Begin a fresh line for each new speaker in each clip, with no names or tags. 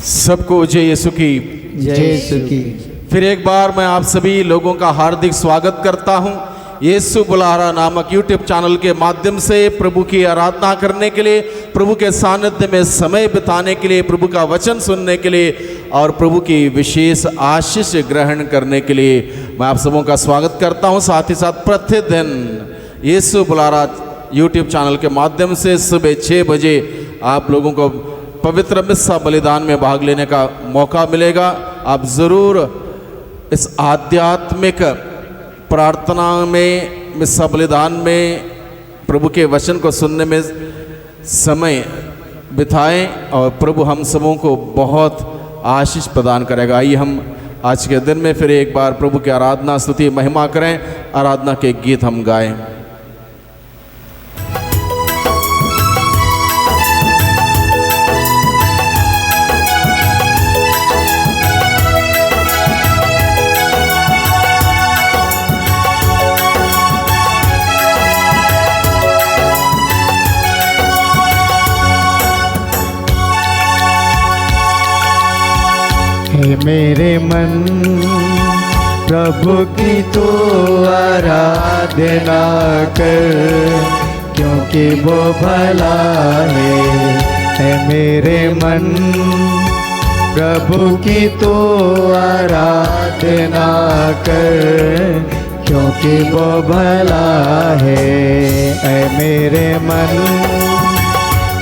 सबको जय यीशु की
जय यीशु की।
फिर एक बार मैं आप सभी लोगों का हार्दिक स्वागत करता हूं यीशु बुला रहा नामक यूट्यूब चैनल के माध्यम से प्रभु की आराधना करने के लिए, प्रभु के सानिध्य में समय बिताने के लिए, प्रभु का वचन सुनने के लिए और प्रभु की विशेष आशीष ग्रहण करने के लिए मैं आप सबों का स्वागत करता हूं। साथ ही साथ प्रतिदिन यीशु बुला रहा यूट्यूब चैनल के माध्यम से सुबह 6 बजे आप लोगों को पवित्र मिस्सा बलिदान में भाग लेने का मौका मिलेगा। आप ज़रूर इस आध्यात्मिक प्रार्थना में, मिस्सा बलिदान में प्रभु के वचन को सुनने में समय बिताएं और प्रभु हम सबों को बहुत आशीष प्रदान करेगा। आइए हम आज के दिन में फिर एक बार प्रभु की आराधना, स्तुति, महिमा करें। आराधना के गीत हम गाएं।
हे मेरे मन प्रभु की तो आराधना कर, क्योंकि वो भला है। हे मेरे मन प्रभु की तो आराधना कर, क्योंकि वो भला है। हे मेरे मन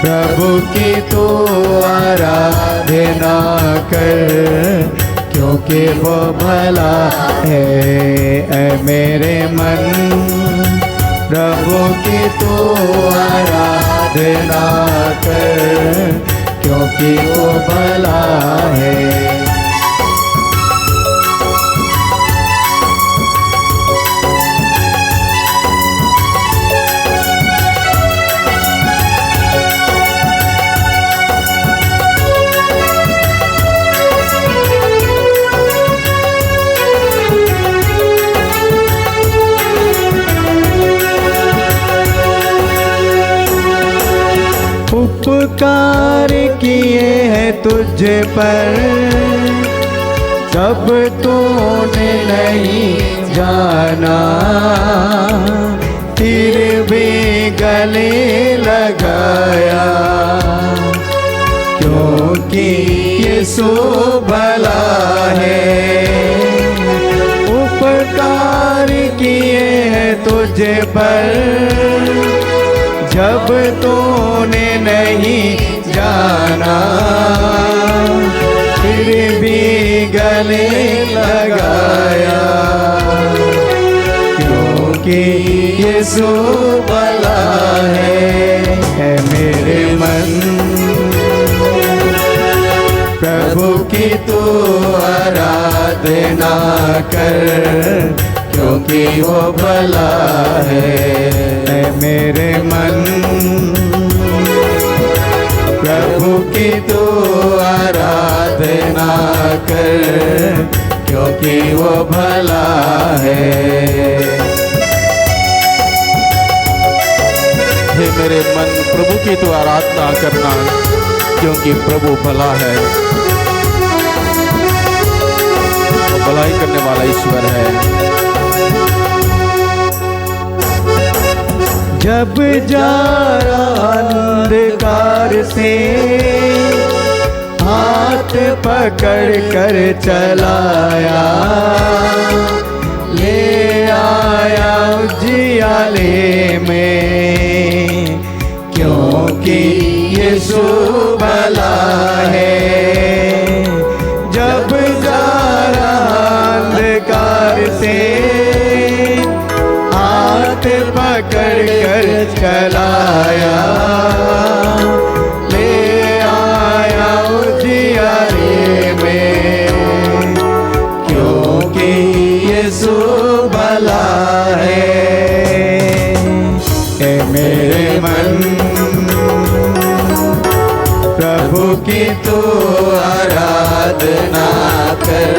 प्रभु की तो आराधना कर, क्योंकि वो भला है। ऐ मेरे मन प्रभु की तो आराधना कर, क्योंकि वो भला है। उपकार किए हैं तुझ पर जब तूने नहीं जाना, फिर भी गले लगाया, क्योंकि यीशु भला है। उपकार किए हैं तुझ पर जब तूने नहीं जाना, फिर भी गले लगाया, क्योंकि यीशु भला है। है मेरे मन प्रभु की तू आराधना कर, क्योंकि वो भला है। मेरे मन प्रभु की तू आराधना कर, क्योंकि वो भला है।
हे मेरे मन प्रभु की तू आराधना करना, क्योंकि प्रभु भला है। भलाई करने वाला ईश्वर है।
जब जारा अंधकार से हाथ पकड़ कर चलाया, ले आया उजियाले में, क्योंकि यीशु भला है। जब जारा अंधकार से हाथ पकड़ कर चलाया, ले आया उजियारे में, क्योंकि यीशु भला है। ऐ मेरे मन प्रभु की तो आराधना कर,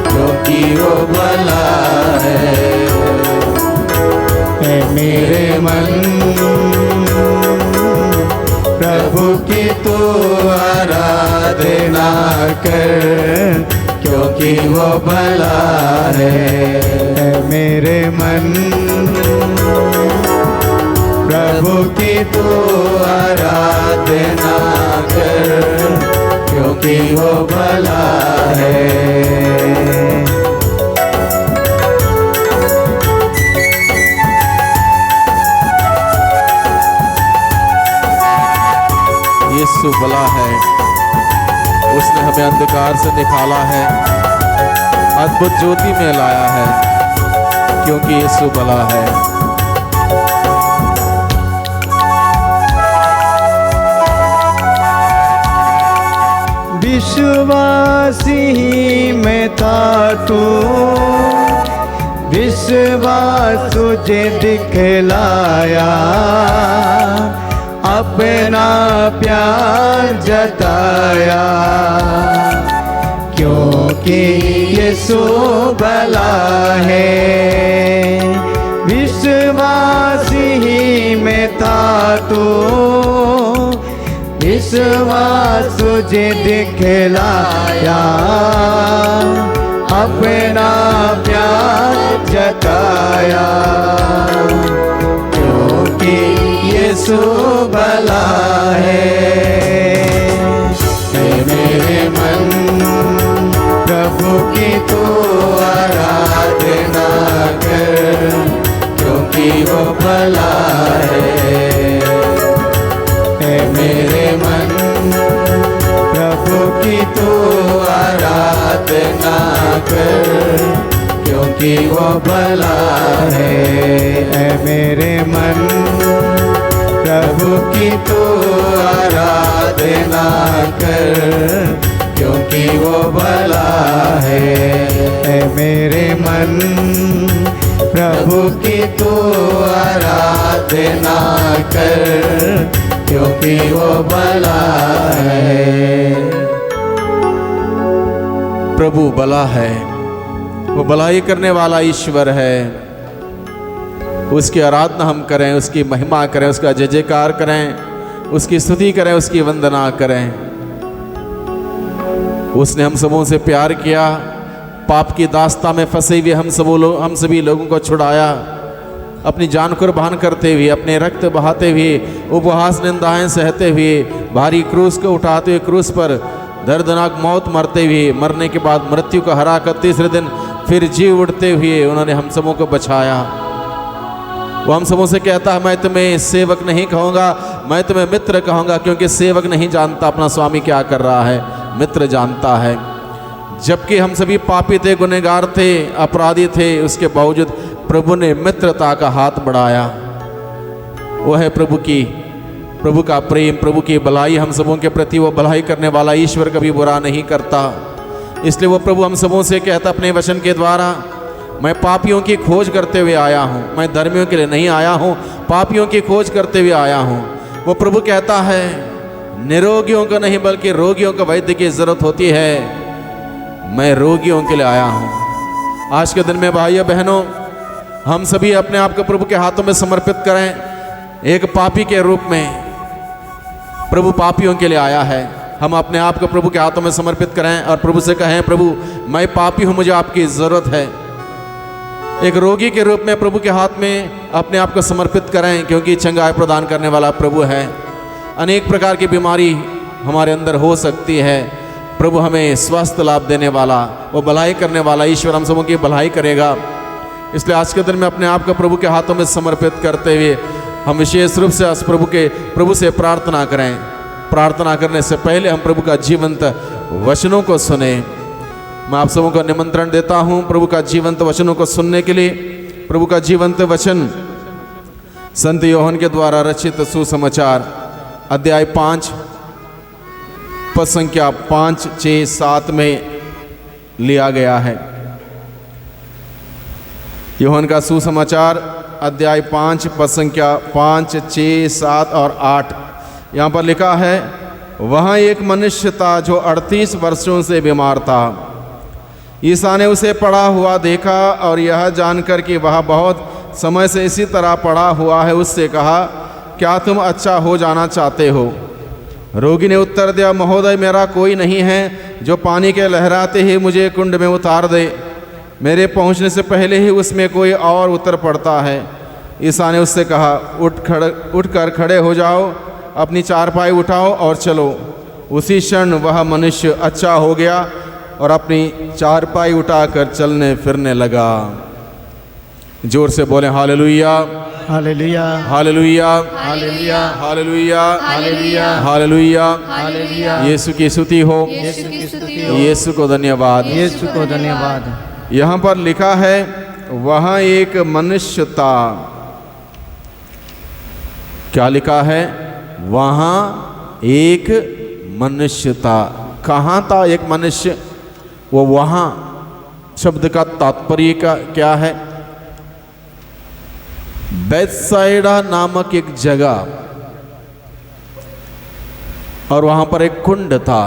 क्योंकि वो भला है। मेरे मन प्रभु की तो आराधना आराधना कर, क्योंकि वो भला है। मेरे मन प्रभु की तू आराधना कर, क्योंकि वो भला है।
यीशु भला है, उसने हमें अंधकार से निकाला है, अद्भुत ज्योति में लाया है, क्योंकि यीशु भला है।
विश्वासी में था तू, विश्वास तुझे दिखलाया, अपना प्यार जताया, क्योंकि यीशु भला है। विश्वास ही में था तू, विश्वास तुझे दिखलाया, अपना प्यार जताया, क्योंकि यीशु भला है। मेरे मन प्रभु की तू आराधना कर, क्योंकि वो भला है। मेरे मन प्रभु की तू आराधना कर, क्योंकि वो भला है। मेरे मन प्रभु की तू आराधना कर, क्योंकि वो भला है। मेरे मन प्रभु की तू आराधना कर, क्योंकि वो भला है।
प्रभु भला है, वो भलाई करने वाला ईश्वर है। उसकी आराधना हम करें, उसकी महिमा करें, उसका जय जयकार करें, उसकी स्तुति करें, उसकी वंदना करें। उसने हम सबों से प्यार किया, पाप की दास्ता में फंसे हुए हम सभी लोगों को छुड़ाया, अपनी जान कुर्बान करते हुए, अपने रक्त बहाते हुए, उपहास निंदाएं सहते हुए, भारी क्रूस को उठाते हुए, क्रूस पर दर्दनाक मौत मरते हुए, मरने के बाद मृत्यु को हरा कर तीसरे दिन फिर जी उठते हुए उन्होंने हम सबों को बचाया। वो हम सबों से कहता है, मैं तुम्हें सेवक नहीं कहूँगा, मैं तुम्हें मित्र कहूँगा, क्योंकि सेवक नहीं जानता अपना स्वामी क्या कर रहा है, मित्र जानता है। जबकि हम सभी पापी थे, गुनहगार थे, अपराधी थे, उसके बावजूद प्रभु ने मित्रता का हाथ बढ़ाया। वो है प्रभु का प्रेम, प्रभु की भलाई हम सबों के प्रति। वो भलाई करने वाला ईश्वर कभी बुरा नहीं करता। इसलिए वो प्रभु हम सबों से कहता अपने वचन के द्वारा, मैं पापियों की खोज करते हुए आया हूँ, मैं धर्मियों के लिए नहीं आया हूँ, पापियों की खोज करते हुए आया हूँ। वो प्रभु कहता है, निरोगियों को नहीं बल्कि रोगियों को वैद्य की जरूरत होती है, मैं रोगियों के लिए आया हूँ। आज के दिन में भाइयों बहनों, हम सभी अपने आप को प्रभु के हाथों में समर्पित करें। एक पापी के रूप में प्रभु पापियों के लिए आया है। हम अपने आप को प्रभु के हाथों में समर्पित करें और प्रभु से कहें, प्रभु मैं पापी हूँ, मुझे आपकी ज़रूरत है। एक रोगी के रूप में प्रभु के हाथ में अपने आप को समर्पित करें, क्योंकि चंगाई प्रदान करने वाला प्रभु है। अनेक प्रकार की बीमारी हमारे अंदर हो सकती है, प्रभु हमें स्वास्थ्य लाभ देने वाला, वो भलाई करने वाला ईश्वर हम सबों की भलाई करेगा। इसलिए आज के दिन में अपने आप को प्रभु के हाथों में समर्पित करते हुए हम विशेष रूप से प्रभु से प्रार्थना करें। प्रार्थना करने से पहले हम प्रभु का जीवंत वचनों को सुने। मैं आप सबों को निमंत्रण देता हूं प्रभु का जीवंत वचनों को सुनने के लिए। प्रभु का जीवंत वचन संत यूहन्ना के द्वारा रचित सुसमाचार अध्याय 5 पद संख्या 5, 6, 7 में लिया गया है। यूहन्ना का सुसमाचार अध्याय 5 पद संख्या 5, 6, 7 और 8। यहाँ पर लिखा है, वहाँ एक मनुष्य था जो 38 वर्षों से बीमार था। ईसा ने उसे पड़ा हुआ देखा और यह जानकर कि वह बहुत समय से इसी तरह पड़ा हुआ है, उससे कहा, क्या तुम अच्छा हो जाना चाहते हो? रोगी ने उत्तर दिया, महोदय मेरा कोई नहीं है जो पानी के लहराते ही मुझे कुंड में उतार दे। मेरे पहुंचने से पहले ही उसमें कोई और उतर पड़ता है। ईसा ने उससे कहा, उठकर खड़े हो जाओ, अपनी चारपाई उठाओ और चलो। उसी क्षण वह मनुष्य अच्छा हो गया और अपनी चारपाई उठाकर चलने फिरने लगा। जोर से बोले hallelujah,
hallelujah,
hallelujah,
hallelujah,
hallelujah,
hallelujah,
hallelujah.
Hallelujah.
यीशु की स्तुति हो,
यीशु की स्तुति हो,
यीशु को धन्यवाद।
यीशु को धन्यवाद।
यहाँ पर लिखा है वहाँ एक मनुष्य था। क्या लिखा है? वहाँ एक मनुष्य था। कहाँ था एक मनुष्य? वो वहाँ शब्द का तात्पर्य क्या है? बेथसाइदा नामक एक जगह, और वहां पर एक कुंड था।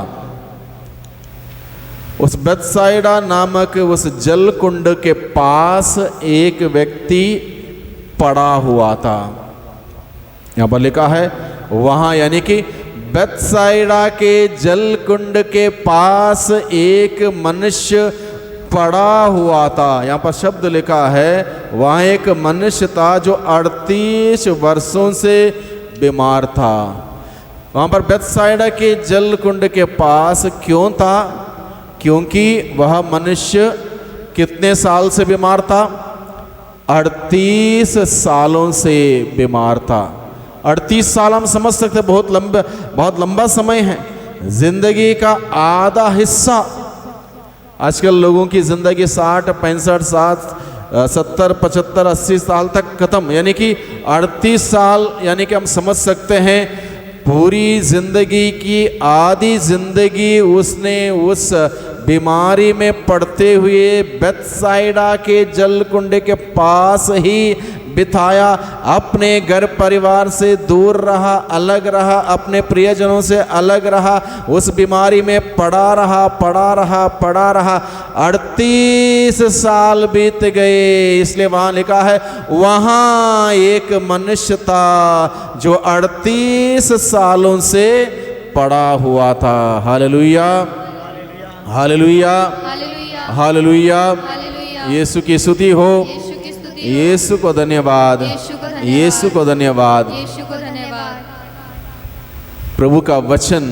उस बेथसाइदा नामक उस जल कुंड के पास एक व्यक्ति पड़ा हुआ था। यहां पर लिखा है वहां, यानी कि बेथसाइदा के जल कुंड के पास एक मनुष्य पड़ा हुआ था। यहाँ पर शब्द लिखा है वहाँ एक मनुष्य था जो 38 वर्षों से बीमार था। वहाँ पर बेथसाइदा के जल कुंड के पास क्यों था? क्योंकि वह मनुष्य कितने साल से बीमार था? 38 सालों से बीमार था। 38 साल हम समझ सकते, बहुत लंबा समय है। जिंदगी का आधा हिस्सा। आजकल लोगों की ज़िंदगी 60, 65, 70, 75, 80 साल तक ख़त्म, यानी कि 38 साल, यानी कि हम समझ सकते हैं पूरी ज़िंदगी की आधी ज़िंदगी उसने उस बीमारी में पड़ते हुए बेथसाइदा के जल कुंड के पास ही बिताया। अपने घर परिवार से दूर रहा, अलग रहा, अपने प्रियजनों से अलग रहा, उस बीमारी में पड़ा रहा। 38 साल बीत गए। इसलिए वहाँ लिखा है वहाँ एक मनुष्य था जो 38 सालों से पड़ा हुआ था। Hallelujah, hallelujah, hallelujah. यीशु की स्तुति हो, यीशु को धन्यवाद, यीशु को धन्यवाद। प्रभु का वचन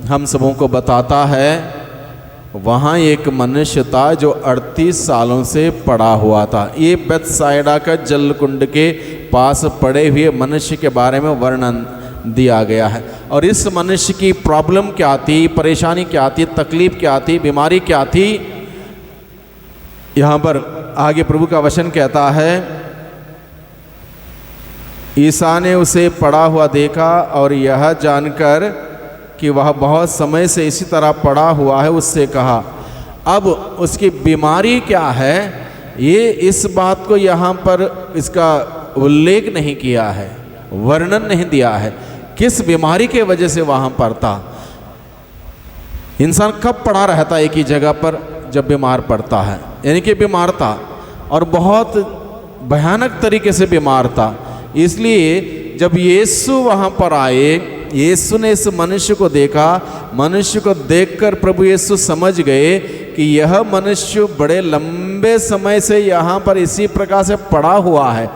हम सबों को बताता है वहाँ एक मनुष्य था जो 38 सालों से पड़ा हुआ था। ये बेथसाइदा का जल कुंड के पास पड़े हुए मनुष्य के बारे में वर्णन दिया गया है। और इस मनुष्य की प्रॉब्लम क्या थी, परेशानी क्या थी, तकलीफ क्या थी, बीमारी क्या थी? यहाँ पर आगे प्रभु का वचन कहता है, ईसा ने उसे पड़ा हुआ देखा और यह जानकर कि वह बहुत समय से इसी तरह पड़ा हुआ है, उससे कहा। अब उसकी बीमारी क्या है, ये इस बात को यहाँ पर इसका उल्लेख नहीं किया है, वर्णन नहीं दिया है किस बीमारी के वजह से वहाँ पर था। इंसान कब पड़ा रहता है एक ही जगह पर? जब बीमार पड़ता है, यानी कि बीमार था और बहुत भयानक तरीके से बीमार था। इसलिए जब यीशु वहाँ पर आए, यीशु ने इस मनुष्य को देखा। मनुष्य को देखकर प्रभु यीशु समझ गए कि यह मनुष्य बड़े लंबे समय से यहाँ पर इसी प्रकार से पड़ा हुआ है।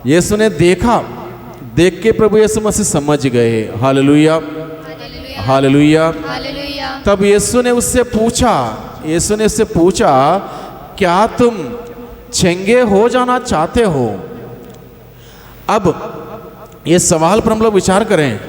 यीशु ने देखा, देख के प्रभु यीशु मसीह समझ गए। Hallelujah, hallelujah. तब यीशु ने उससे पूछा, क्या तुम चंगे हो जाना चाहते हो? अब ये सवाल पर हम लोग विचार करें।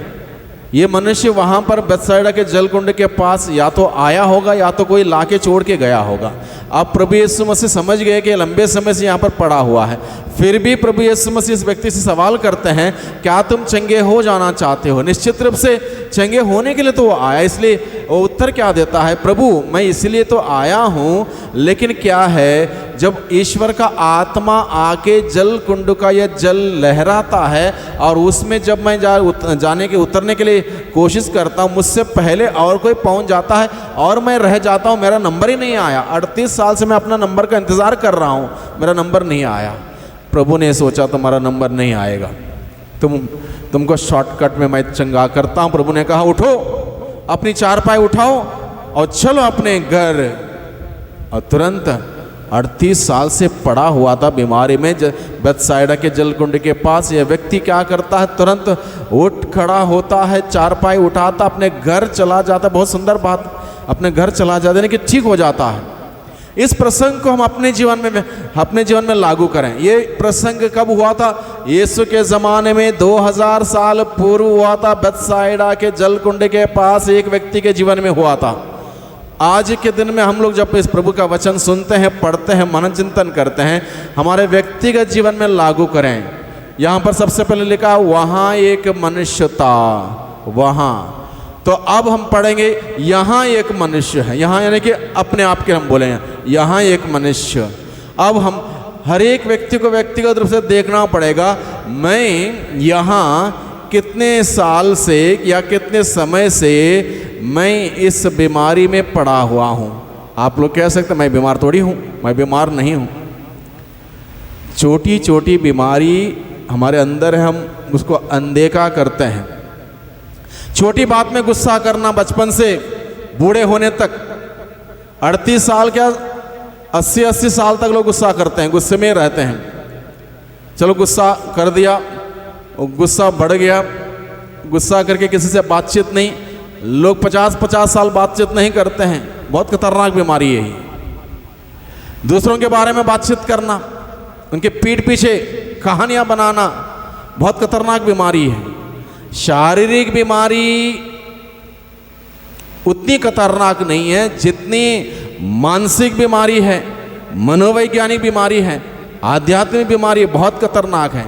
ये मनुष्य वहाँ पर बेथसाइदा के जल कुंड के पास या तो आया होगा या तो कोई लाके छोड़ के गया होगा। अब प्रभु यीशु मसीह समझ गए कि लंबे समय से यहाँ पर पड़ा हुआ है। फिर भी प्रभु यीशु मसीह इस व्यक्ति से सवाल करते हैं, क्या तुम चंगे हो जाना चाहते हो? निश्चित रूप से चंगे होने के लिए तो वो आया। इसलिए वो उत्तर क्या देता है? प्रभु मैं इसलिए तो आया हूँ, लेकिन क्या है, जब ईश्वर का आत्मा आके जल कुंड का यह जल लहराता है और उसमें जब मैं उतरने के लिए कोशिश करता हूँ, मुझसे पहले और कोई पहुँच जाता है और मैं रह जाता हूँ। मेरा नंबर ही नहीं आया। 38 साल से मैं अपना नंबर का इंतज़ार कर रहा हूँ, मेरा नंबर नहीं आया। प्रभु ने सोचा तुम्हारा नंबर नहीं आएगा, तुमको शॉर्टकट में मैं चंगा करता हूँ। प्रभु ने कहा उठो, अपनी चारपाई उठाओ और चलो अपने घर। और तुरंत 38 साल से पड़ा हुआ था बीमारी में बेथसाइदा के जलकुंड के पास, यह व्यक्ति क्या करता है, तुरंत उठ खड़ा होता है, चारपाई उठाता, अपने घर चला जाता। बहुत सुंदर बात, अपने घर चला जाता यानी कि ठीक हो जाता है। इस प्रसंग को हम अपने जीवन में लागू करें। ये प्रसंग कब हुआ था? यीशु के ज़माने में 2000 साल पूर्व हुआ था। बेथसाइदा के जलकुंड के पास एक व्यक्ति के जीवन में हुआ था। आज के दिन में हम लोग जब इस प्रभु का वचन सुनते हैं, पढ़ते हैं, मनन चिंतन करते हैं, हमारे व्यक्तिगत जीवन में लागू करें। यहाँ पर सबसे पहले लिखा वहाँ एक मनुष्य था, वहाँ। तो अब हम पढ़ेंगे यहाँ एक मनुष्य है। यहाँ यानी कि अपने आप के हम बोलेंगे यहाँ एक मनुष्य। अब हम हर एक व्यक्ति को व्यक्तिगत रूप से देखना पड़ेगा, मैं यहाँ कितने साल से या कितने समय से मैं इस बीमारी में पड़ा हुआ हूँ। आप लोग कह सकते हैं मैं बीमार थोड़ी हूँ, मैं बीमार नहीं हूँ। छोटी छोटी बीमारी हमारे अंदर है, हम उसको अनदेखा करते हैं। छोटी बात में गुस्सा करना बचपन से बूढ़े होने तक, 38 साल क्या 80 साल तक लोग गुस्सा करते हैं, गुस्से में रहते हैं। चलो गुस्सा कर दिया, गुस्सा बढ़ गया, गुस्सा करके किसी से बातचीत नहीं, लोग 50 साल बातचीत नहीं करते हैं। बहुत खतरनाक बीमारी है ये। दूसरों के बारे में बातचीत करना, उनके पीठ पीछे कहानियां बनाना, बहुत खतरनाक बीमारी है। शारीरिक बीमारी उतनी खतरनाक नहीं है जितनी मानसिक बीमारी है, मनोवैज्ञानिक बीमारी है, आध्यात्मिक बीमारी बहुत खतरनाक है।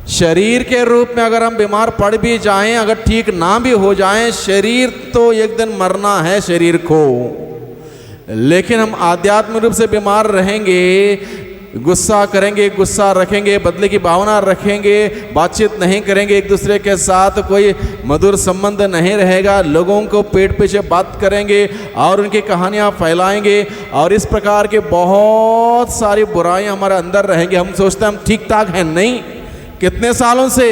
शरीर के रूप में अगर हम बीमार पड़ भी जाएं, अगर ठीक ना भी हो जाएं, शरीर तो एक दिन मरना है शरीर को। लेकिन हम आध्यात्मिक रूप से बीमार रहेंगे, गुस्सा करेंगे, गुस्सा रखेंगे, बदले की भावना रखेंगे, बातचीत नहीं करेंगे, एक दूसरे के साथ कोई मधुर संबंध नहीं रहेगा, लोगों को पेट पीछे बात करेंगे और उनकी कहानियां फैलाएंगे, और इस प्रकार के बहुत सारी बुराइयां हमारे अंदर रहेंगे। हम सोचते हैं हम ठीक ठाक हैं, नहीं। कितने सालों से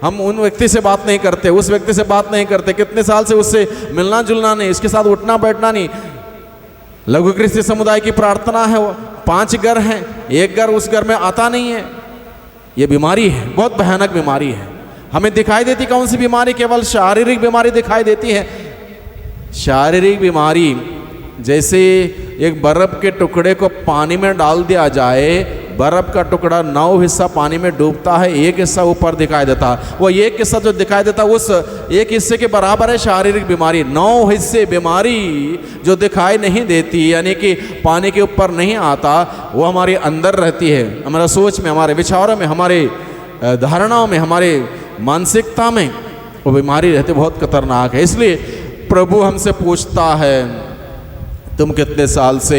हम उन व्यक्ति से बात नहीं करते, उस व्यक्ति से बात नहीं करते, कितने साल से उससे मिलना जुलना नहीं, इसके साथ उठना बैठना नहीं। लघु ख्रिस्ती समुदाय की प्रार्थना है, 5 घर हैं, एक घर उस घर में आता नहीं है। ये बीमारी है, बहुत भयानक बीमारी है। हमें दिखाई देती कौन सी बीमारी? केवल शारीरिक बीमारी दिखाई देती है। शारीरिक बीमारी जैसे एक बर्फ के टुकड़े को पानी में डाल दिया जाए, बर्फ का टुकड़ा 9 हिस्सा पानी में डूबता है, एक हिस्सा ऊपर दिखाई देता है। वो एक हिस्सा जो दिखाई देता है उस एक हिस्से के बराबर है शारीरिक बीमारी। 9 हिस्से बीमारी जो दिखाई नहीं देती, यानी कि पानी के ऊपर नहीं आता, वो हमारे अंदर रहती है, हमारे सोच में, हमारे विचारों में, हमारे धारणाओं में, हमारे मानसिकता में वो बीमारी रहती, बहुत खतरनाक है। इसलिए प्रभु हमसे पूछता है तुम कितने साल से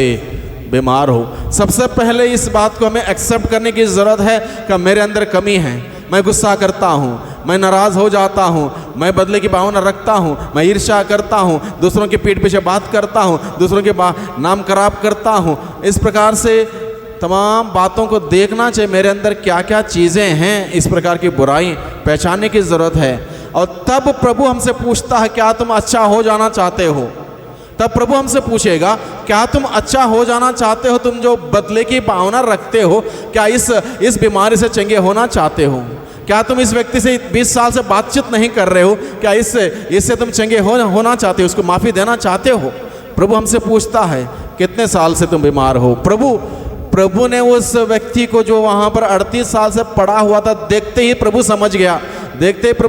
बीमार हो। सबसे पहले इस बात को हमें एक्सेप्ट करने की ज़रूरत है कि मेरे अंदर कमी है। मैं गुस्सा करता हूँ, मैं नाराज़ हो जाता हूँ, मैं बदले की भावना रखता हूँ, मैं ईर्ष्या करता हूँ, दूसरों के पीठ पीछे बात करता हूँ, दूसरों के नाम खराब करता हूँ। इस प्रकार से तमाम बातों को देखना चाहिए, मेरे अंदर क्या क्या चीज़ें हैं। इस प्रकार की बुराई पहचानने की ज़रूरत है। और तब प्रभु हमसे पूछता है क्या तुम अच्छा हो जाना चाहते हो? तब प्रभु हमसे पूछेगा क्या तुम अच्छा हो जाना चाहते हो? तुम जो बदले की भावना रखते हो, क्या इस बीमारी से चंगे होना चाहते हो? क्या तुम इस व्यक्ति से 20 साल से बातचीत नहीं कर रहे हो, क्या इससे तुम चंगे होना चाहते हो, उसको माफ़ी देना चाहते हो? प्रभु हमसे पूछता है कितने साल से तुम बीमार हो। प्रभु ने उस व्यक्ति को जो वहाँ पर 38 साल से पड़ा हुआ था, देखते ही प्रभु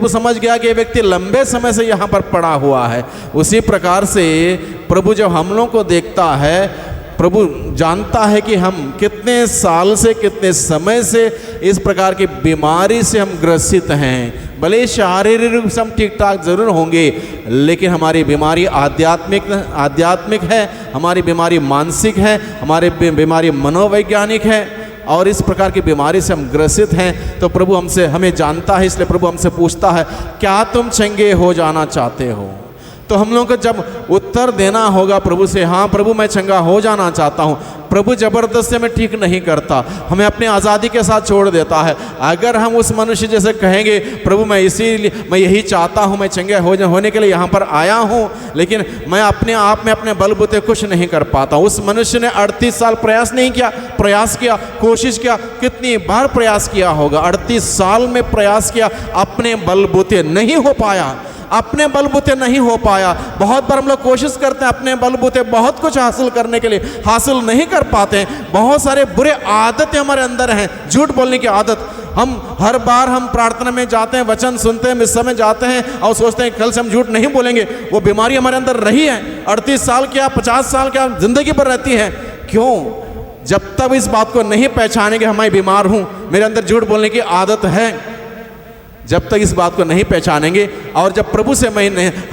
समझ गया कि ये व्यक्ति लंबे समय से यहाँ पर पड़ा हुआ है। उसी प्रकार से प्रभु जब हम लोगों को देखता है, प्रभु जानता है कि हम कितने साल से, कितने समय से इस प्रकार की बीमारी से हम ग्रसित हैं। भले शारीरिक रूप से हम ठीक ठाक जरूर होंगे, लेकिन हमारी बीमारी आध्यात्मिक है, हमारी बीमारी मानसिक है, हमारी बीमारी मनोवैज्ञानिक है, और इस प्रकार की बीमारी से हम ग्रसित हैं। तो प्रभु हमें जानता है, इसलिए प्रभु हमसे पूछता है क्या तुम चंगे हो जाना चाहते हो? तो हम लोगों को जब उत्तर देना होगा प्रभु से, हाँ प्रभु मैं चंगा हो जाना चाहता हूँ, प्रभु जबरदस्ती हमें ठीक नहीं करता, हमें अपनी आज़ादी के साथ छोड़ देता है। अगर हम उस मनुष्य जैसे कहेंगे प्रभु मैं इसीलिए मैं यही चाहता हूँ, मैं चंगे होने के लिए यहाँ पर आया हूँ, लेकिन मैं अपने आप में अपने बलबूते कुछ नहीं कर पाता। उस मनुष्य ने 38 साल प्रयास नहीं किया, प्रयास किया, कोशिश किया, कितनी बार प्रयास किया होगा, 38 साल में प्रयास किया, अपने बलबूते नहीं हो पाया, अपने बलबूते नहीं हो पाया। बहुत बार हम लोग कोशिश करते हैं अपने बलबूते बहुत कुछ हासिल करने के लिए, हासिल नहीं कर पाते हैं। बहुत सारे बुरे आदतें हमारे अंदर हैं, झूठ बोलने की आदत। हम हर बार हम प्रार्थना में जाते हैं, वचन सुनते हैं, मिस्सा में जाते हैं और सोचते हैं कल से हम झूठ नहीं बोलेंगे। वो बीमारी हमारे अंदर रही है, 38 साल क्या 50 साल क्या जिंदगी पर रहती है। क्यों? जब तक इस बात को नहीं पहचानेंगे मैं बीमार हूँ, मेरे अंदर झूठ बोलने की आदत है, जब तक इस बात को नहीं पहचानेंगे और जब प्रभु से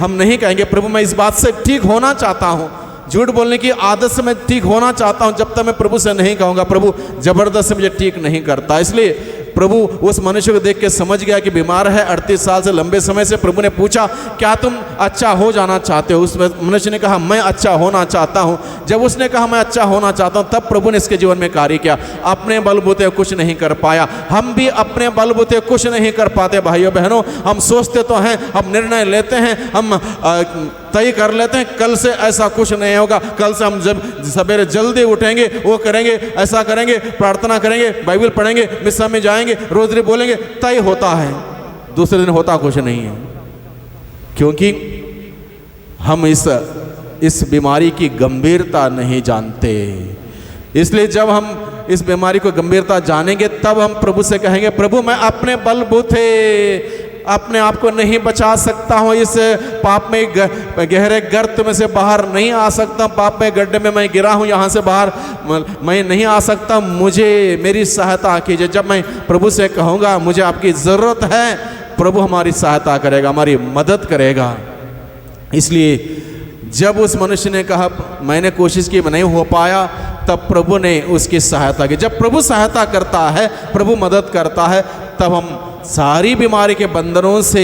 हम नहीं कहेंगे प्रभु मैं इस बात से ठीक होना चाहता हूँ, झूठ बोलने की आदत से मैं ठीक होना चाहता हूँ, जब तक मैं प्रभु से नहीं कहूँगा प्रभु जबरदस्ती मुझे ठीक नहीं करता। इसलिए प्रभु उस मनुष्य को देख के समझ गया कि बीमार है 38 साल से, लंबे समय से। प्रभु ने पूछा क्या तुम अच्छा हो जाना चाहते हो? उस मनुष्य ने कहा मैं अच्छा होना चाहता हूँ। जब उसने कहा मैं अच्छा होना चाहता हूँ, तब प्रभु ने इसके जीवन में कार्य किया। अपने बलबूते कुछ नहीं कर पाया, हम भी अपने बलबूते कुछ नहीं कर पाते भाइयों बहनों। हम सोचते तो हैं, हम निर्णय लेते हैं, हम तय कर लेते हैं कल से ऐसा कुछ नहीं होगा, कल से हम जब सवेरे जल्दी उठेंगे वो करेंगे, ऐसा करेंगे, प्रार्थना करेंगे, बाइबल पढ़ेंगे, मिस्सा में जाएंगे, रोजरी बोलेंगे, तय होता है। दूसरे दिन होता कुछ नहीं है, क्योंकि हम इस बीमारी की गंभीरता नहीं जानते। इसलिए जब हम इस बीमारी को गंभीरता जानेंगे तब हम प्रभु से कहेंगे प्रभु मैं अपने बलबूते अपने आप को नहीं बचा सकता हूँ, इस पाप में गहरे गर्त में से बाहर नहीं आ सकता, पाप में गड्ढे में मैं गिरा हूँ, यहाँ से बाहर मैं नहीं आ सकता, मुझे मेरी सहायता कीजिए। जब मैं प्रभु से कहूँगा मुझे आपकी ज़रूरत है, प्रभु हमारी सहायता करेगा, हमारी मदद करेगा। इसलिए जब उस मनुष्य ने कहा मैंने कोशिश की नहीं हो पाया, तब प्रभु ने उसकी सहायता की। जब प्रभु सहायता करता है, प्रभु मदद करता है, तब हम सारी बीमारी के बंधनों से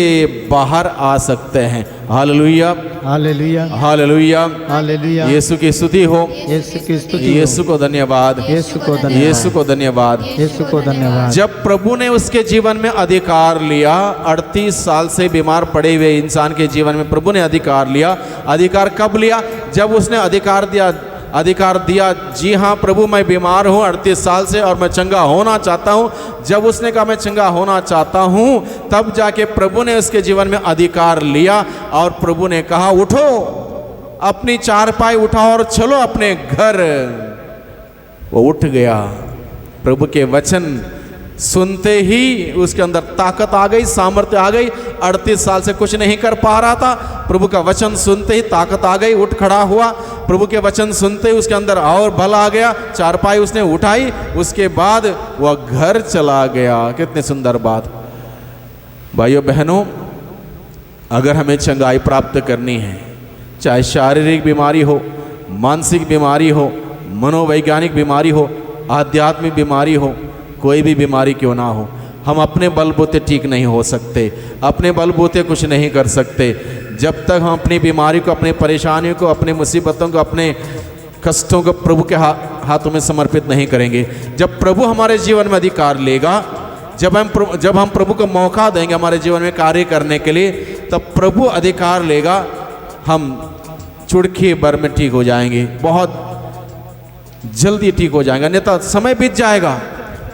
बाहर आ सकते हैं। Hallelujah,
hallelujah,
hallelujah,
hallelujah.
यीशु की स्तुति हो,
यीशु की स्तुति हो,
यीशु को धन्यवाद,
यीशु को धन्यवाद,
यीशु को धन्यवाद,
यीशु को धन्यवाद।
जब प्रभु ने उसके जीवन में अधिकार लिया, 38 साल से बीमार पड़े हुए इंसान के जीवन में प्रभु ने अधिकार लिया। अधिकार कब लिया? जब उसने अधिकार दिया, जी हाँ प्रभु मैं बीमार हूँ 38 साल से और मैं चंगा होना चाहता हूँ। जब उसने कहा मैं चंगा होना चाहता हूँ, तब जाके प्रभु ने उसके जीवन में अधिकार लिया और प्रभु ने कहा उठो, अपनी चारपाई उठाओ और चलो अपने घर। वो उठ गया। प्रभु के वचन सुनते ही उसके अंदर ताकत आ गई, सामर्थ्य आ गई। 38 साल से कुछ नहीं कर पा रहा था, प्रभु का वचन सुनते ही ताकत आ गई, उठ खड़ा हुआ। प्रभु के वचन सुनते ही उसके अंदर और बल आ गया, चारपाई उसने उठाई, उसके बाद वह घर चला गया। कितनी सुंदर बात। भाइयों बहनों, अगर हमें चंगाई प्राप्त करनी है, चाहे शारीरिक बीमारी हो, मानसिक बीमारी हो, मनोवैज्ञानिक बीमारी हो, आध्यात्मिक बीमारी हो, कोई भी बीमारी क्यों ना हो, हम अपने बलबूते ठीक नहीं हो सकते, अपने बलबूते कुछ नहीं कर सकते। जब तक हम अपनी बीमारी को, अपनी परेशानियों को, अपनी मुसीबतों को, अपने कष्टों को प्रभु के हाथों में समर्पित नहीं करेंगे। जब प्रभु हमारे जीवन में अधिकार लेगा, जब हम प्रभु को मौका देंगे हमारे जीवन में कार्य करने के लिए, तब प्रभु अधिकार लेगा, हम चुटकी भर में ठीक हो जाएंगे, बहुत जल्दी ठीक हो जाएंगे, अन्यथा समय बीत जाएगा।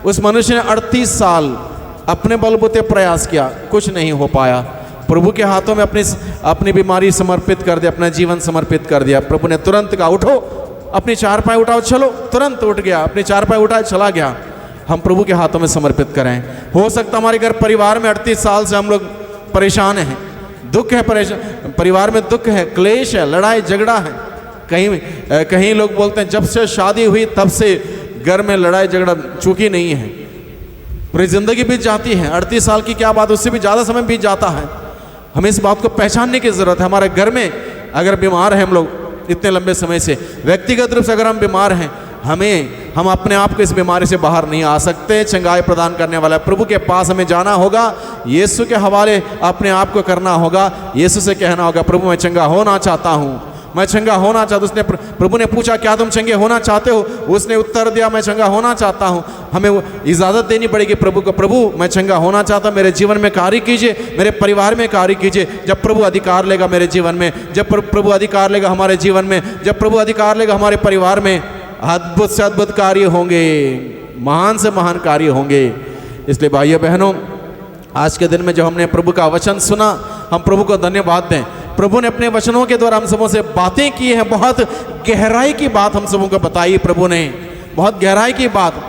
उस मनुष्य ने 38 साल अपने बलबूते प्रयास किया, कुछ नहीं हो पाया। प्रभु के हाथों में अपनी बीमारी समर्पित कर दिया, अपना जीवन समर्पित कर दिया। प्रभु ने तुरंत कहा उठो, अपनी चारपाई उठाओ, चलो। तुरंत उठ गया, अपनी चारपाई उठाए चला गया। हम प्रभु के हाथों में समर्पित करें। हो सकता हमारे घर परिवार में 38 साल से हम लोग परेशान हैं, दुख है, परिवार में दुख है, क्लेश है, लड़ाई झगड़ा है। कहीं लोग बोलते हैं जब से शादी हुई तब से घर में लड़ाई झगड़ा चूकी नहीं है। पूरी जिंदगी बीत जाती है, 38 साल की क्या बात, उससे भी ज़्यादा समय बीत जाता है। हमें इस बात को पहचानने की ज़रूरत है। हमारे घर में अगर बीमार हैं हम लोग इतने लंबे समय से, व्यक्तिगत रूप से अगर हम बीमार हैं, हमें हम अपने आप को इस बीमारी से बाहर नहीं आ सकते। चंगाई प्रदान करने वाला प्रभु के पास हमें जाना होगा, यीशु के हवाले अपने आप को करना होगा, यीशु से कहना होगा प्रभु मैं चंगा होना चाहता हूँ, मैं चंगा होना चाहता हूँ। उसने प्रभु ने पूछा क्या तुम चंगे होना चाहते हो? उसने उत्तर दिया मैं चंगा होना चाहता हूँ। हमें इजाज़त देनी पड़ेगी प्रभु को, प्रभु मैं चंगा होना चाहता हूँ, मेरे जीवन में कार्य कीजिए, मेरे परिवार में कार्य कीजिए। जब प्रभु अधिकार लेगा मेरे जीवन में, जब प्रभु अधिकार लेगा हमारे जीवन में, जब प्रभु अधिकार लेगा हमारे परिवार में, अद्भुत से अद्भुत कार्य होंगे, महान से महान कार्य होंगे। इसलिए भाइयों बहनों, आज के दिन में जो हमने प्रभु का वचन सुना, हम प्रभु को धन्यवाद दें। प्रभु ने अपने वचनों के द्वारा हम सबों से बातें की हैं, बहुत गहराई की बात हम सबों को बताई। प्रभु ने बहुत गहराई की बात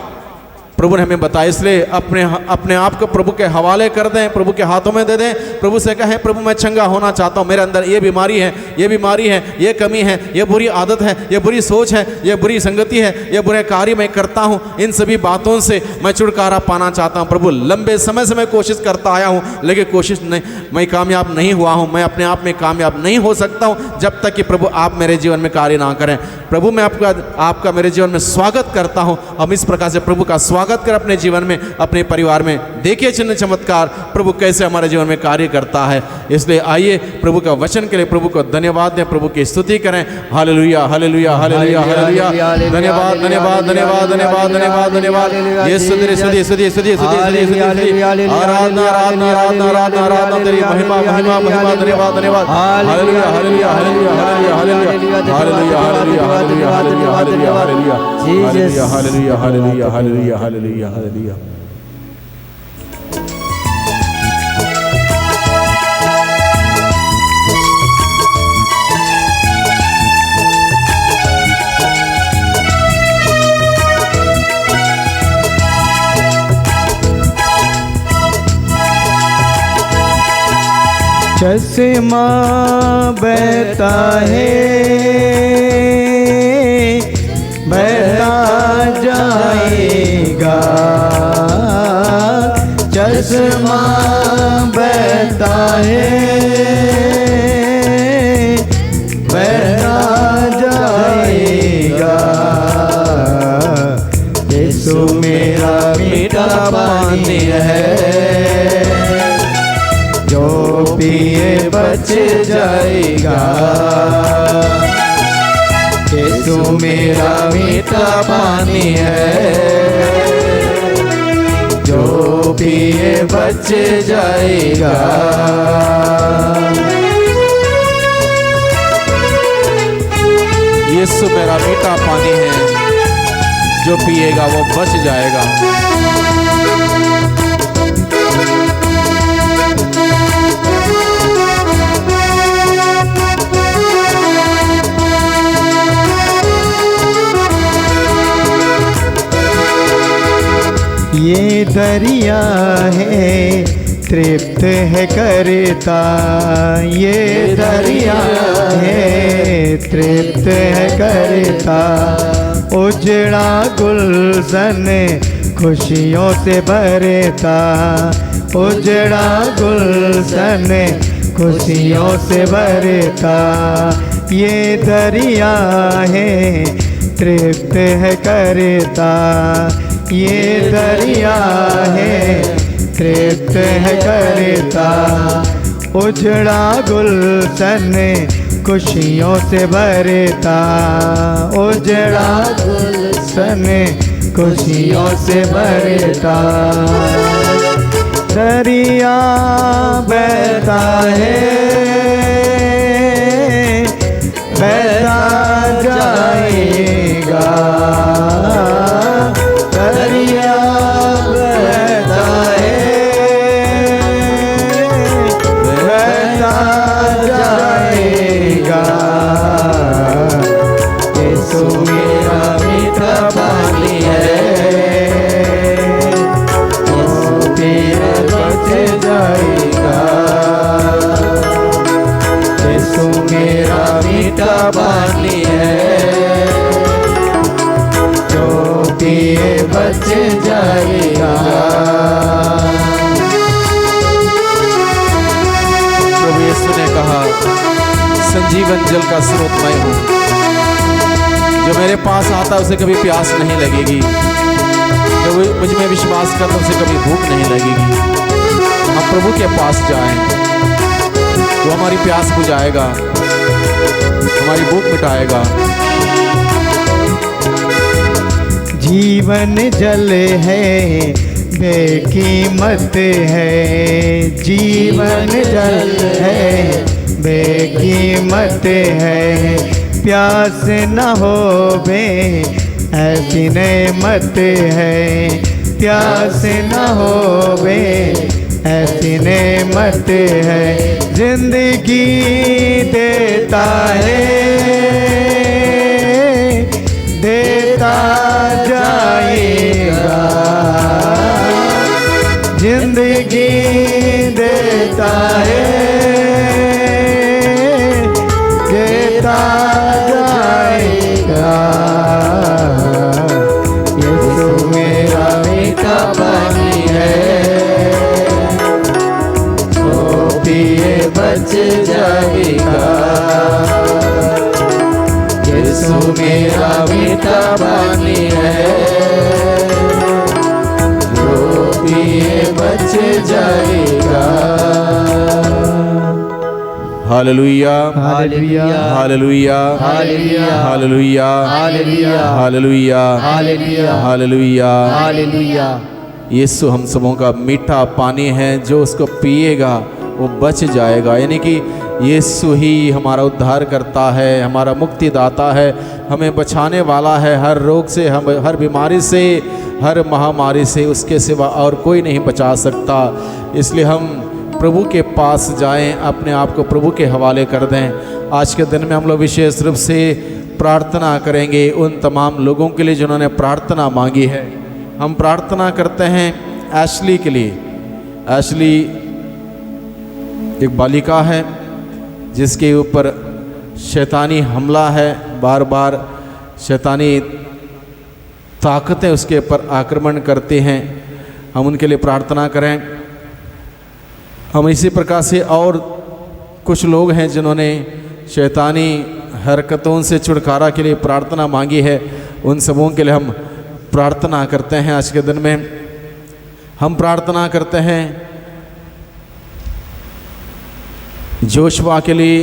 प्रभु ने हमें बताया। इसलिए अपने आप को प्रभु के हवाले कर दें, प्रभु के हाथों में दे दें। प्रभु से कहें प्रभु मैं चंगा होना चाहता हूँ, मेरे अंदर ये बीमारी है, ये बीमारी है, ये कमी है, ये बुरी आदत है, ये बुरी सोच है, ये बुरी संगति है, ये बुरे कार्य मैं करता हूँ, इन सभी बातों से मैं छुटकारा पाना चाहता हूँ। प्रभु लंबे समय से मैं कोशिश करता आया हूँ, लेकिन कोशिश नहीं, मैं कामयाब नहीं हुआ हूँ, मैं अपने आप में कामयाब नहीं हो सकता हूँ जब तक कि प्रभु आप मेरे जीवन में कार्य ना करें। प्रभु मैं आपका मेरे जीवन में स्वागत करता हूँ। हम इस प्रकार से प्रभु का स्वागत कर अपने जीवन में, अपने परिवार में देखिए चिन्ह चमत्कार प्रभु कैसे हमारे जीवन में कार्य करता है। इसलिए आइए प्रभु का वचन के लिए प्रभु को धन्यवाद दें, प्रभु की स्तुति करें। हालेलुया हालेलुया हालेलुया हालेलुया, धन्यवाद धन्यवाद धन्यवाद धन्यवाद धन्यवाद धन्यवाद। ये स्तुति स्तुति स्तुति स्तुति स्तुति आराधना आराधना आराधना आराधना आराधना तेरी महिमा महिमा महिमा, धन्यवाद धन्यवाद। Hallelujah hallelujah hallelujah hallelujah hallelujah hallelujah hallelujah hallelujah hallelujah hallelujah hallelujah hallelujah hallelujah hallelujah hallelujah hallelujah.
चश्मा बहता है, बहता जाएगा, चश्मा बहता है, बहता जाएगा। यीशु मेरा मीठा पानी है, जो पिए बच जाएगा। यीशु मेरा मीठा पानी है, जो पिए बच जाएगा।
यीशु मेरा मीठा पानी है, जो पिएगा वो बच जाएगा।
ये दरिया है तृप्त है करता, ये दरिया है तृप्त है करता। उजड़ा गुलशन खुशियों से भरता, उजड़ा गुलशन खुशियों से भरता। ये दरिया है तृप्त है करता, ये दरिया है तृप्त है करता। उजड़ा गुलशन खुशियों से भरता, उजड़ा गुलशन खुशियों से भरता। दरिया बहता है, बहता जाएगा, दरिया बहता है, बहता जाएगा। यीशु मेरा मीठा पानी है, जो पिए बच जाएगा। यीशु मेरा मीठा पानी है, जो पिए बच जाएगा।
प्रभु यीशु ने कहा संजीवन जल का स्रोत मैं हूँ, जो मेरे पास आता है उसे कभी प्यास नहीं लगेगी, जो मुझ में विश्वास करता है उसे कभी भूख नहीं लगेगी। हम प्रभु के पास जाएं, वो हमारी प्यास बुझाएगा, हमारी भूख मिटाएगा।
जीवन जल है बेकीमत है, जीवन जल है बेकीमत है, प्यास न हो बे ऐसी नेमत है, प्यास न हो बे ऐसी नेमत है, जिंदगी देता है देता जाएगा, जिंदगी देता है देता जाएगा। यीशु मेरा मीठा पानी है, तो पिए बच जाएगा। यीशु मेरा मीठा पानी है, जो पिए बच जाएगा।
Hallelujah,
hallelujah,
hallelujah,
hallelujah,
hallelujah,
hallelujah,
hallelujah,
hallelujah,
hallelujah.
Hallelujah.
यीशु हम सबों का मीठा पानी है, जो उसको पिएगा वो बच जाएगा। यानी कि यीशु ही हमारा उद्धार करता है, हमारा मुक्तिदाता है, हमें बचाने वाला है हर रोग से, हम हर बीमारी से, हर महामारी से। उसके सिवा और कोई नहीं बचा सकता। इसलिए हम प्रभु के पास जाएं, अपने आप को प्रभु के हवाले कर दें। आज के दिन में हम लोग विशेष रूप से प्रार्थना करेंगे उन तमाम लोगों के लिए जिन्होंने प्रार्थना मांगी है। हम प्रार्थना करते हैं एशली के लिए। एशली एक बालिका है जिसके ऊपर शैतानी हमला है, बार बार शैतानी ताकतें उसके ऊपर आक्रमण करती हैं। हम उनके लिए प्रार्थना करें। हम इसी प्रकार से और कुछ लोग हैं जिन्होंने शैतानी हरकतों से छुटकारा के लिए प्रार्थना मांगी है। उन सबों के लिए हम प्रार्थना करते हैं। आज के दिन में हम प्रार्थना करते हैं जोशवा के लिए,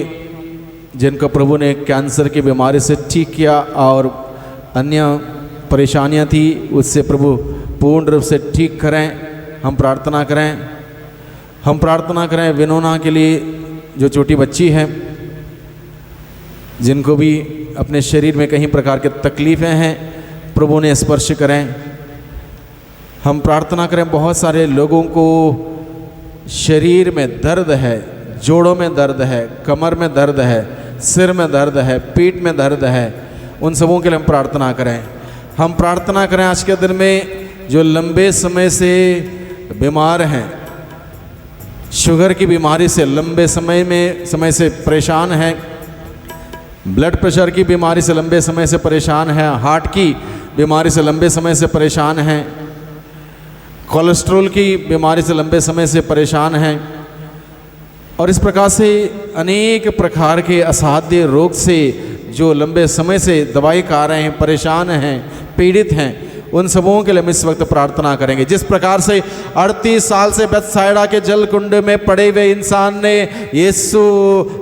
जिनको प्रभु ने कैंसर की बीमारी से ठीक किया और अन्य परेशानियां थी उससे प्रभु पूर्ण रूप से ठीक करें। हम प्रार्थना करें। हम प्रार्थना करें विनोना के लिए, जो छोटी बच्ची है, जिनको भी अपने शरीर में कहीं प्रकार के तकलीफ़ें हैं, प्रभु ने स्पर्श करें। हम प्रार्थना करें बहुत सारे लोगों को शरीर में दर्द है, जोड़ों में दर्द है, कमर में दर्द है, सिर में दर्द है, पीठ में दर्द है। उन सबों के लिए हम प्रार्थना करें। हम प्रार्थना करें आज के दिन में जो लंबे समय से बीमार हैं, शुगर की बीमारी से लंबे समय से परेशान हैं, ब्लड प्रेशर की बीमारी से लंबे समय से परेशान हैं, हार्ट की बीमारी से लंबे समय से परेशान हैं, कोलेस्ट्रॉल की बीमारी से लंबे समय से परेशान हैं, और इस प्रकार से अनेक प्रकार के असाध्य रोग से जो लंबे समय से दवाई खा रहे हैं, परेशान हैं, पीड़ित हैं, उन सबों के लिए हम इस वक्त प्रार्थना करेंगे। जिस प्रकार से 38 साल से बेथसाइदा के जल कुंड में पड़े हुए इंसान ने यीशु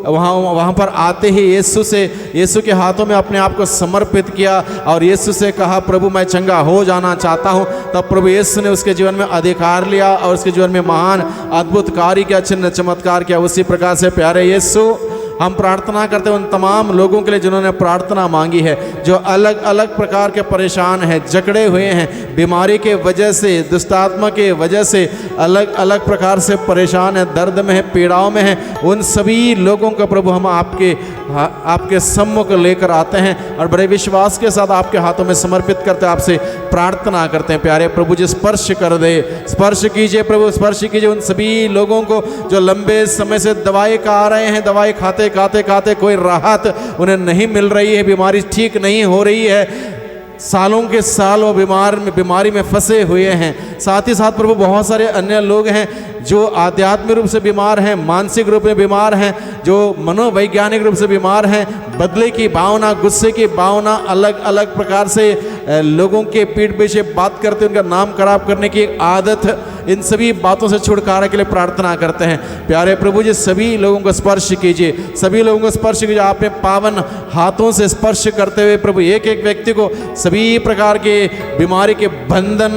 वहाँ पर आते ही यीशु के हाथों में अपने आप को समर्पित किया और यीशु से कहा, प्रभु मैं चंगा हो जाना चाहता हूँ। तब प्रभु यीशु ने उसके जीवन में अधिकार लिया और उसके जीवन में महान अद्भुत कार्य किया, चिन्ह चमत्कार किया। उसी प्रकार से प्यारे यीशु, हम प्रार्थना करते हैं उन तमाम लोगों के लिए जिन्होंने प्रार्थना मांगी है, जो अलग अलग प्रकार के परेशान हैं, जकड़े हुए हैं, बीमारी के वजह से, दुष्टात्मा के वजह से अलग अलग प्रकार से परेशान हैं, दर्द में हैं, पीड़ाओं में हैं। उन सभी लोगों को प्रभु हम आपके सम्मुख लेकर आते हैं और बड़े विश्वास के साथ आपके हाथों में समर्पित करते हैं, आपसे प्रार्थना करते हैं। प्यारे प्रभु जी स्पर्श कर दे, स्पर्श कीजिए प्रभु, स्पर्श कीजिए उन सभी लोगों को जो लंबे समय से दवाई खा रहे हैं, दवाई खाते खाते कोई राहत उन्हें नहीं मिल रही है, बीमारी ठीक नहीं हो रही है। सालों के साल वो बीमारी में फंसे हुए हैं। साथ ही साथ प्रभु बहुत सारे अन्य लोग हैं जो आध्यात्मिक रूप से बीमार हैं, मानसिक रूप में बीमार हैं, जो मनोवैज्ञानिक रूप से बीमार हैं। बदले की भावना, गुस्से की भावना, अलग अलग प्रकार से लोगों के पीठ पीछे बात करते, उनका नाम खराब करने की एक आदत, इन सभी बातों से छुटकारा के लिए प्रार्थना करते हैं। प्यारे प्रभु जी, सभी लोगों को स्पर्श कीजिए, सभी लोगों को स्पर्श कीजिए। आपने पावन हाथों से स्पर्श करते हुए प्रभु एक एक व्यक्ति को सभी प्रकार के बीमारी के बंधन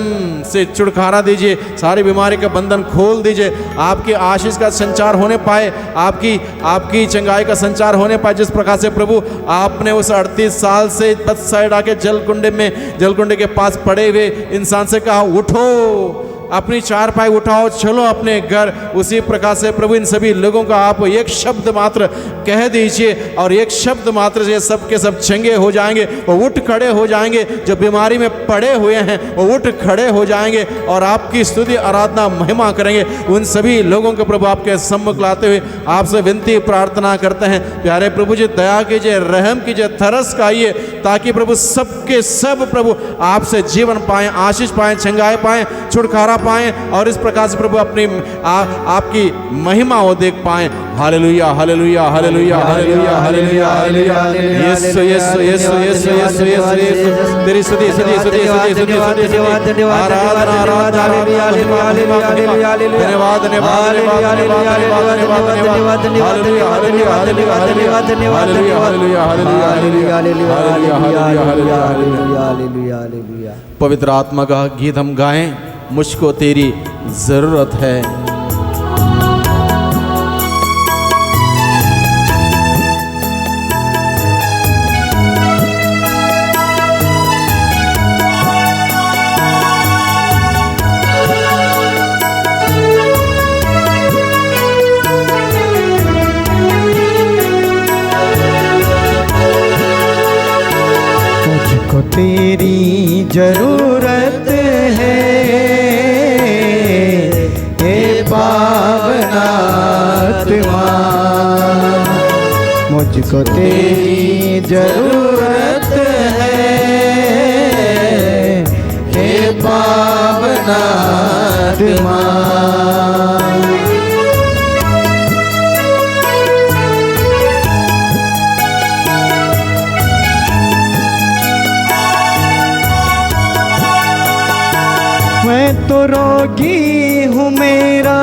से छुटकारा दीजिए, सारी बीमारी का बंधन खोल दीजिए। आपकी आशीष का संचार होने पाए, आपकी चंगाई का संचार होने पाए। जिस प्रकार से प्रभु आपने उस 38 साल से बत्सैदा के जलकुंडे के पास पड़े हुए इंसान से कहा, उठो, अपनी चारपाई उठाओ, चलो अपने घर। उसी प्रकार से प्रभु इन सभी लोगों को आप एक शब्द मात्र कह दीजिए और एक शब्द मात्र से सब के सब चंगे हो जाएंगे, वो उठ खड़े हो जाएंगे। जो बीमारी में पड़े हुए हैं वो उठ खड़े हो जाएंगे और आपकी स्तुति, आराधना, महिमा करेंगे। उन सभी लोगों को प्रभु आपके सम्मुख लाते हुए आपसे विनती प्रार्थना करते हैं। प्यारे प्रभु जी, दया कीजिए, रहम कीजिए, तरस खाइए, ताकि प्रभु सबके सब प्रभु आपसे जीवन पाएं, आशीष पाएं, चंगाई पाएं, छुटकारा पाएं और इस प्रकार से प्रभु अपनी आपकी महिमा वो देख पाएं। Hallelujah, hallelujah, hallelujah, hallelujah, hallelujah, hallelujah. यीशु, यीशु, यीशु, यीशु, यीशु, यीशु, यीशु। तेरी स्तुति, स्तुति, स्तुति, स्तुति, स्तुति, स्तुति, आराधना, आराधना, धन्यवाद, धन्यवाद, धन्यवाद, धन्यवाद, धन्यवाद, धन्यवाद, hallelujah, hallelujah, hallelujah, hallelujah, hallelujah, hallelujah, hallelujah, hallelujah. पवित्र आत्मा का गीत हम गाएं, मुझको तेरी जरूरत है।
मुझको तेरी जरूरत है, हे पावन आत्मा। मुझको तेरी जरूरत है, हे पावन आत्मा। मैं तो रोगी हूँ, मेरा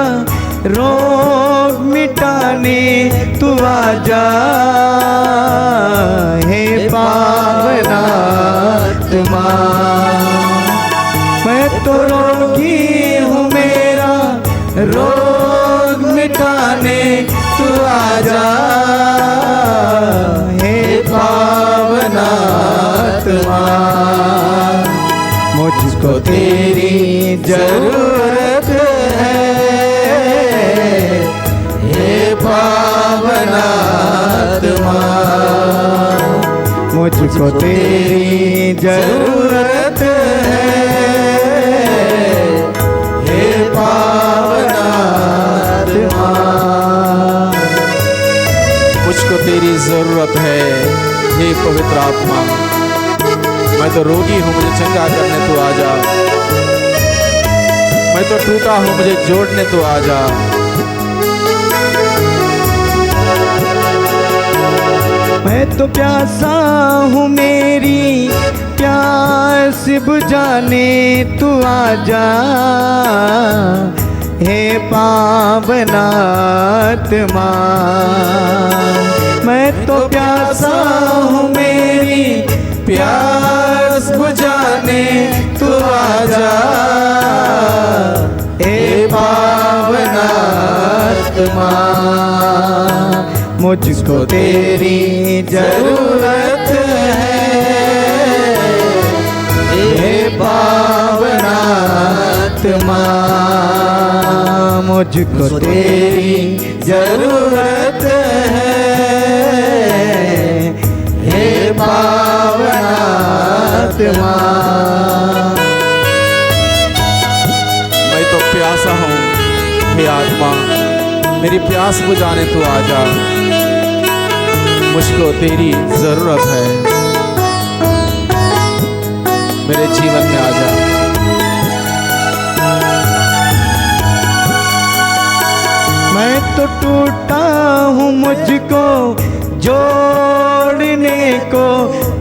रोग मिटाने तू आजा, हे पावन आत्मा। मैं तो रोगी हूँ, मेरा रोग मिटाने तू आजा, हे पावन आत्मा। मुझको तेरी जरूरत है, हे पावन आत्मा। मुझको तेरी जरूरत है, हे पावन आत्मा।
मुझको तेरी जरूरत है, हे पवित्र आत्मा। मैं तो रोगी हूँ, मुझे चंगा करने तू आजा। मैं तो टूटा हूँ, मुझे जोड़ने तू आजा।
मैं तो प्यासा हूँ, मेरी प्यास बुझाने तू आजा, हे पावन आत्मा। मैं तो प्यासा हूँ, मेरी प्यास बुझाने तू आजा, हे पावन आत्मा। मुझको तेरी जरूरत है, हे पावन आत्मा। मुझको तेरी जरूरत है, हे पावन आत्मा।
मैं तो प्यासा हूँ, हे आत्मा, मेरी प्यास बुझाने तू आजा। मुझको तेरी जरूरत है।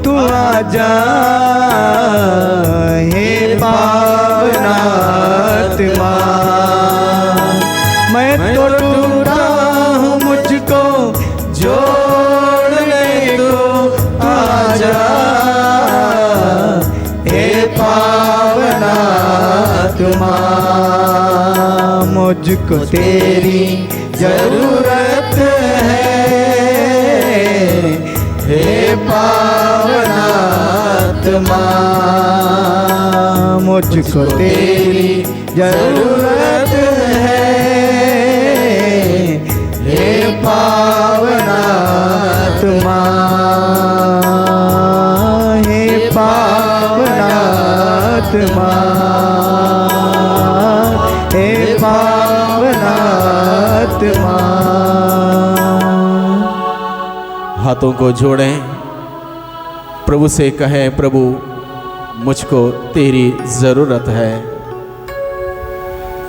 तू आजा, हे पावन आत्मा। मैं तो टूटा हूँ, मुझको जोड़ने को आजा, हे पावन आत्मा। मुझको तेरी जरूरत है, हे पावन आत्मा। मुझको तेरी जरूरत है, हे पावन आत्मा, हे पावन आत्मा, हे पावन आत्मा।
हाथों को जोड़ें, प्रभु से कहें, प्रभु मुझको तेरी ज़रूरत है।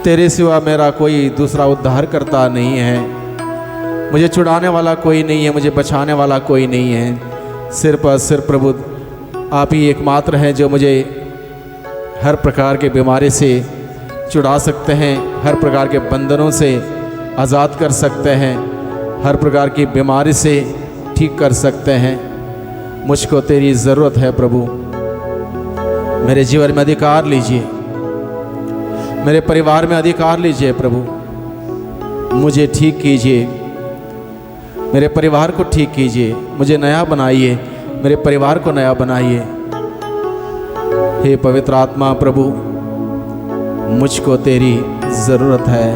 तेरे सिवा मेरा कोई दूसरा उद्धार करता नहीं है, मुझे छुड़ाने वाला कोई नहीं है, मुझे बचाने वाला कोई नहीं है। सिर्फ और सिर्फ प्रभु आप ही एकमात्र हैं जो मुझे हर प्रकार के बीमारी से छुड़ा सकते हैं, हर प्रकार के बंधनों से आज़ाद कर सकते हैं, हर प्रकार की बीमारी से ठीक कर सकते हैं। मुझको तेरी ज़रूरत है प्रभु। मेरे जीवन में अधिकार लीजिए, मेरे परिवार में अधिकार लीजिए प्रभु। मुझे ठीक कीजिए, मेरे परिवार को ठीक कीजिए, मुझे नया बनाइए, मेरे परिवार को नया बनाइए। हे पवित्र आत्मा प्रभु, मुझको तेरी ज़रूरत है।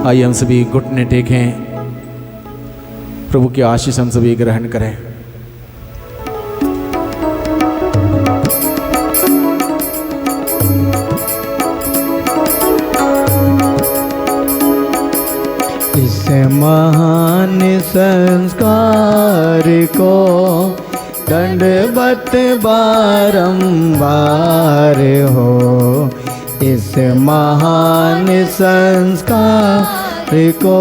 आइए हम सभी घुटने टेकें, प्रभु की आशीष हम सभी ग्रहण करें।
इस महान संस्कार को दंडवत बारंबार हो। इस महान संस्कार को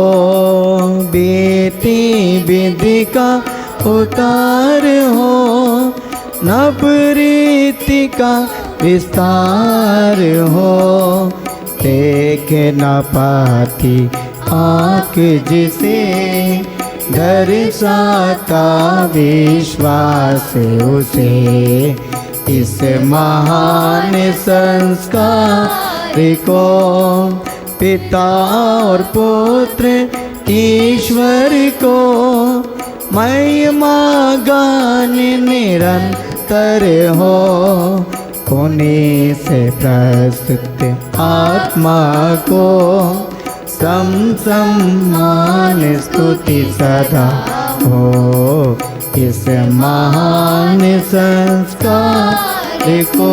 बेटी विधि का उतार हो, नव रीति का विस्तार हो। देख न पाती आँख जिसे दर्शाता विश्वास उसे, इस महान संस्कार को पिता और पुत्र ईश्वर को महिमा गान निरंतर हो। पुण्य से प्रस्तुत आत्मा को सम्मान स्तुति सदा हो। इस महान संस्कार को